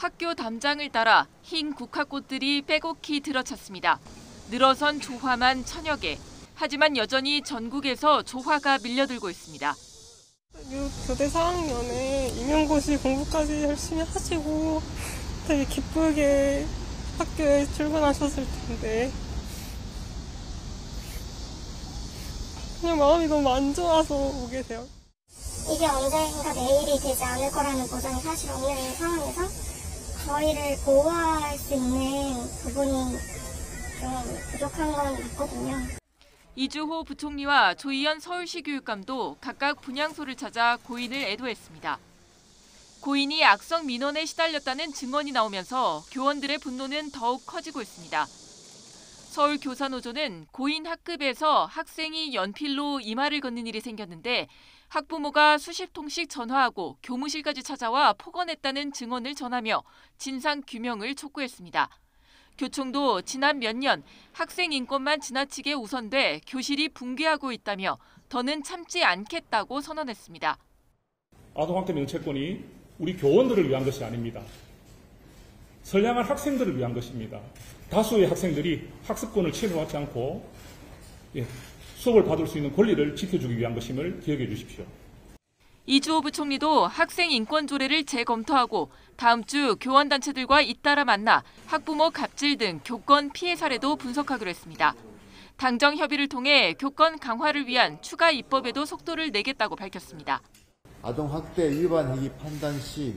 학교 담장을 따라 흰 국화꽃들이 빼곡히 들어찼습니다. 늘어선 조화만 1000여 개. 하지만 여전히 전국에서 조화가 밀려들고 있습니다. 교대 4학년에 임용고시 공부까지 열심히 하시고 되게 기쁘게 학교에 출근하셨을 텐데 그냥 마음이 너무 안 좋아서 오게 돼요. 이게 언젠가 내일이 되지 않을 거라는 보장이 사실 없는 상황에서 저희를 보호할 수 있는 부분이 좀 부족한 건 맞거든요. 이주호 부총리와 조희연 서울시 교육감도 각각 분향소를 찾아 고인을 애도했습니다. 고인이 악성 민원에 시달렸다는 증언이 나오면서 교원들의 분노는 더욱 커지고 있습니다. 서울교사노조는 고인 학급에서 학생이 연필로 이마를 걷는 일이 생겼는데 학부모가 수십 통씩 전화하고 교무실까지 찾아와 폭언했다는 증언을 전하며 진상규명을 촉구했습니다. 교총도 지난 몇 년 학생 인권만 지나치게 우선돼 교실이 붕괴하고 있다며 더는 참지 않겠다고 선언했습니다. 아동학대 명체권이 우리 교원들을 위한 것이 아닙니다. 선량한 학생들을 위한 것입니다. 다수의 학생들이 학습권을 침해받지 않고 수업을 받을 수 있는 권리를 지켜주기 위한 것임을 기억해 주십시오. 이주호 부총리도 학생 인권 조례를 재검토하고 다음 주 교원단체들과 잇따라 만나 학부모 갑질 등 교권 피해 사례도 분석하기로 했습니다. 당정 협의를 통해 교권 강화를 위한 추가 입법에도 속도를 내겠다고 밝혔습니다. 아동학대 위반 행위 판단 시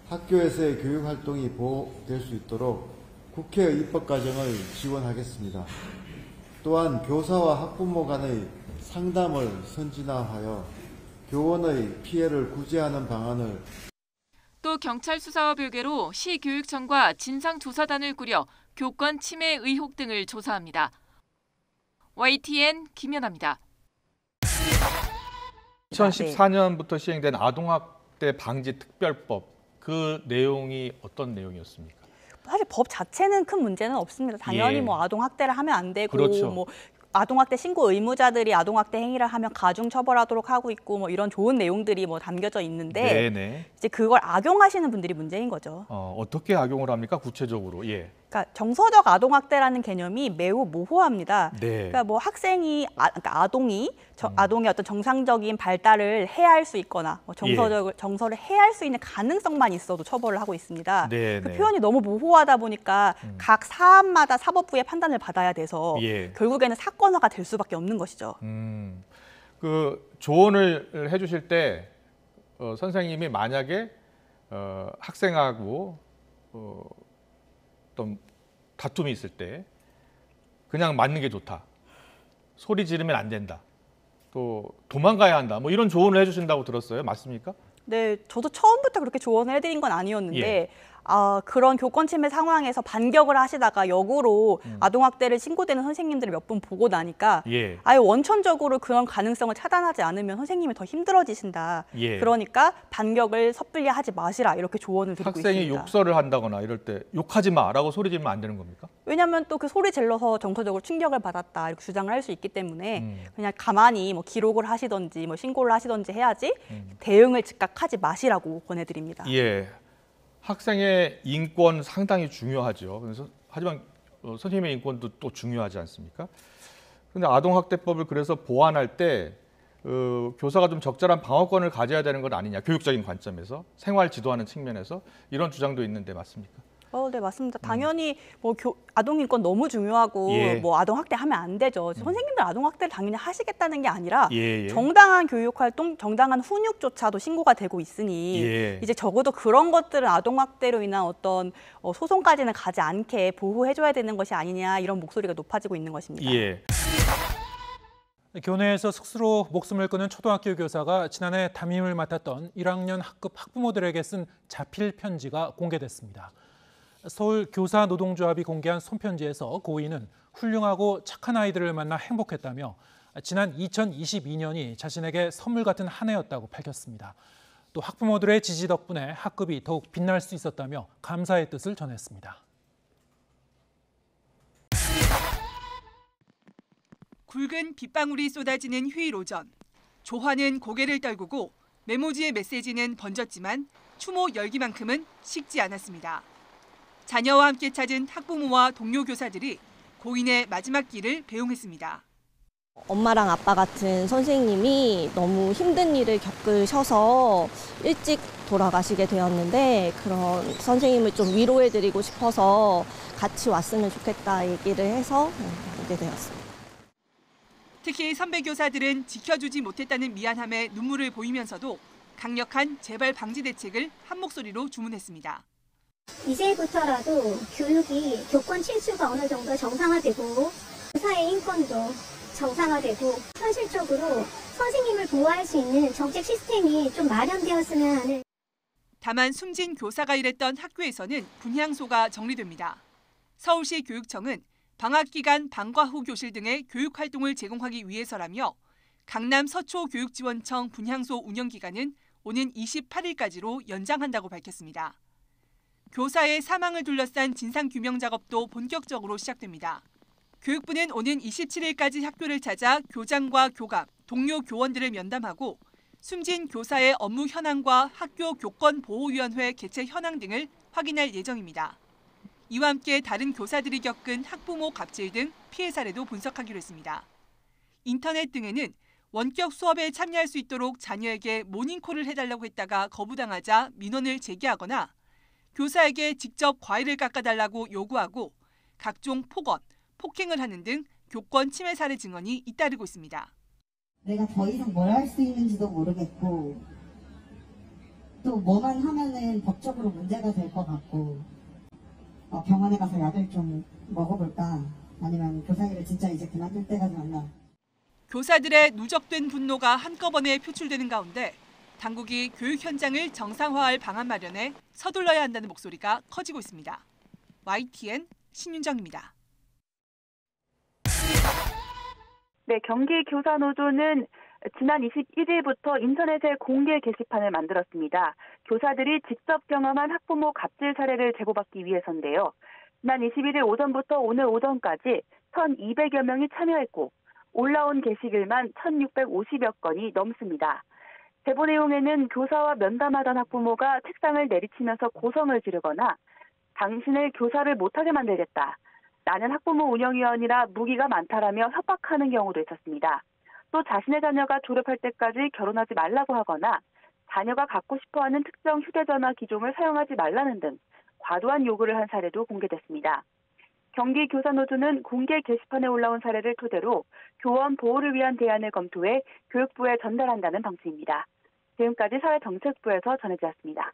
학교에서의 교육활동이 보호될 수 있도록 국회의 입법 과정을 지원하겠습니다. 또한 교사와 학부모 간의 상담을 선진화하여 교원의 피해를 구제하는 방안을 또 경찰 수사와 별개로 시교육청과 진상조사단을 꾸려 교권 침해 의혹 등을 조사합니다. YTN 김연아입니다. 2014년부터 시행된 아동학대 방지 특별법, 그 내용이 어떤 내용이었습니까? 사실 법 자체는 큰 문제는 없습니다. 당연히 뭐 아동학대를 하면 안 되고 그렇죠. 뭐 아동학대 신고 의무자들이 아동학대 행위를 하면 가중 처벌하도록 하고 있고 뭐 이런 좋은 내용들이 뭐 담겨져 있는데 네네. 이제 그걸 악용하시는 분들이 문제인 거죠. 어떻게 악용을 합니까? 구체적으로. 예. 그러니까 정서적 아동학대라는 개념이 매우 모호합니다. 네. 그러니까 뭐 학생이 그러니까 아동이 아동의 어떤 정상적인 발달을 해할 수 있거나 뭐 정서를 해할 수 있는 가능성만 있어도 처벌을 하고 있습니다. 네, 그 네. 표현이 너무 모호하다 보니까 각 사안마다 사법부의 판단을 받아야 돼서 결국에는 사건화가 될 수밖에 없는 것이죠. 그 조언을 해주실 때 선생님이 만약에 학생하고 어떤 다툼이 있을 때 그냥 맞는 게 좋다. 소리 지르면 안 된다. 또 도망가야 한다. 뭐 이런 조언을 해주신다고 들었어요. 맞습니까? 네, 저도 처음부터 그렇게 조언을 해드린 건 아니었는데 그런 교권 침해 상황에서 반격을 하시다가 역으로 아동학대를 신고되는 선생님들을 몇 분 보고 나니까 아예 원천적으로 그런 가능성을 차단하지 않으면 선생님이 더 힘들어지신다. 그러니까 반격을 섣불리 하지 마시라 이렇게 조언을 드리고 학생이 있습니다. 욕설을 한다거나 이럴 때 욕하지 마라고 소리 지르면 안 되는 겁니까? 왜냐하면 또 그 소리 질러서 정서적으로 충격을 받았다 이렇게 주장을 할 수 있기 때문에 그냥 가만히 뭐 기록을 하시던지 뭐 신고를 하시던지 해야지 대응을 즉각 하지 마시라고 권해드립니다. 예. 학생의 인권 상당히 중요하죠. 그래서 하지만 선생님의 인권도 또 중요하지 않습니까? 그런데 아동학대법을 그래서 보완할 때 교사가 좀 적절한 방어권을 가져야 되는 건 아니냐, 교육적인 관점에서, 생활 지도하는 측면에서 이런 주장도 있는데 맞습니까? 네, 맞습니다. 당연히 뭐 아동 인권 너무 중요하고 뭐 아동 학대하면 안 되죠. 선생님들 아동 학대를 당연히 하시겠다는 게 아니라 정당한 교육 활동, 정당한 훈육조차도 신고가 되고 있으니 이제 적어도 그런 것들은 아동 학대로 인한 어떤 소송까지는 가지 않게 보호해줘야 되는 것이 아니냐 이런 목소리가 높아지고 있는 것입니다. 교내에서 스스로 목숨을 끊은 초등학교 교사가 지난해 담임을 맡았던 1학년 학급 학부모들에게 쓴 자필 편지가 공개됐습니다. 서울 교사노동조합이 공개한 손편지에서 고인은 훌륭하고 착한 아이들을 만나 행복했다며 지난 2022년이 자신에게 선물 같은 한 해였다고 밝혔습니다. 또 학부모들의 지지 덕분에 학급이 더욱 빛날 수 있었다며 감사의 뜻을 전했습니다. 굵은 빗방울이 쏟아지는 휴일 오전. 조화는 고개를 떨구고 메모지의 메시지는 번졌지만 추모 열기만큼은 식지 않았습니다. 자녀와 함께 찾은 학부모와 동료 교사들이 고인의 마지막 길을 배웅했습니다. 엄마랑 아빠 같은 선생님이 너무 힘든 일을 겪으셔서 일찍 돌아가시게 되었는데 그런 선생님을 좀 위로해드리고 싶어서 같이 왔으면 좋겠다 얘기를 해서 오게 되었습니다. 특히 선배 교사들은 지켜주지 못했다는 미안함에 눈물을 보이면서도 강력한 재발 방지 대책을 한 목소리로 주문했습니다. 이제부터라도 교육이 교권 실수가 어느 정도 정상화되고 교사의 인권도 정상화되고 현실적으로 선생님을 보호할 수 있는 정책 시스템이 좀 마련되었으면 하는. 다만 숨진 교사가 일했던 학교에서는 분향소가 정리됩니다. 서울시 교육청은 방학 기간 방과 후 교실 등의 교육 활동을 제공하기 위해서라며 강남 서초교육지원청 분향소 운영 기간은 오는 28일까지로 연장한다고 밝혔습니다. 교사의 사망을 둘러싼 진상규명 작업도 본격적으로 시작됩니다. 교육부는 오는 27일까지 학교를 찾아 교장과 교감, 동료 교원들을 면담하고 숨진 교사의 업무 현황과 학교 교권보호위원회 개최 현황 등을 확인할 예정입니다. 이와 함께 다른 교사들이 겪은 학부모 갑질 등 피해 사례도 분석하기로 했습니다. 인터넷 등에는 원격 수업에 참여할 수 있도록 자녀에게 모닝콜을 해달라고 했다가 거부당하자 민원을 제기하거나 교사에게 직접 과일을 깎아달라고 요구하고 각종 폭언, 폭행을 하는 등 교권 침해 사례 증언이 잇따르고 있습니다. 내가 더 이상 뭘 할 수 있는지도 모르겠고 또 뭐만 하면은 법적으로 문제가 될 것 같고 병원에 가서 약을 좀 먹어볼까 아니면 교사 일을 진짜 이제 그만둘 때가 됐나. 교사들의 누적된 분노가 한꺼번에 표출되는 가운데 당국이 교육 현장을 정상화할 방안 마련에 서둘러야 한다는 목소리가 커지고 있습니다. YTN 신윤정입니다. 네, 경기교사노조는 지난 21일부터 인터넷에 공개 게시판을 만들었습니다. 교사들이 직접 경험한 학부모 갑질 사례를 제보받기 위해서인데요. 지난 21일 오전부터 오늘 오전까지 1,200여 명이 참여했고 올라온 게시글만 1,650여 건이 넘습니다. 제보 내용에는 교사와 면담하던 학부모가 책상을 내리치면서 고성을 지르거나 당신을 교사를 못하게 만들겠다. 나는 학부모 운영위원이라 무기가 많다라며 협박하는 경우도 있었습니다. 또 자신의 자녀가 졸업할 때까지 결혼하지 말라고 하거나 자녀가 갖고 싶어하는 특정 휴대전화 기종을 사용하지 말라는 등 과도한 요구를 한 사례도 공개됐습니다. 경기교사노조는 공개 게시판에 올라온 사례를 토대로 교원 보호를 위한 대안을 검토해 교육부에 전달한다는 방침입니다. 지금까지 사회정책부에서 전해드렸습니다.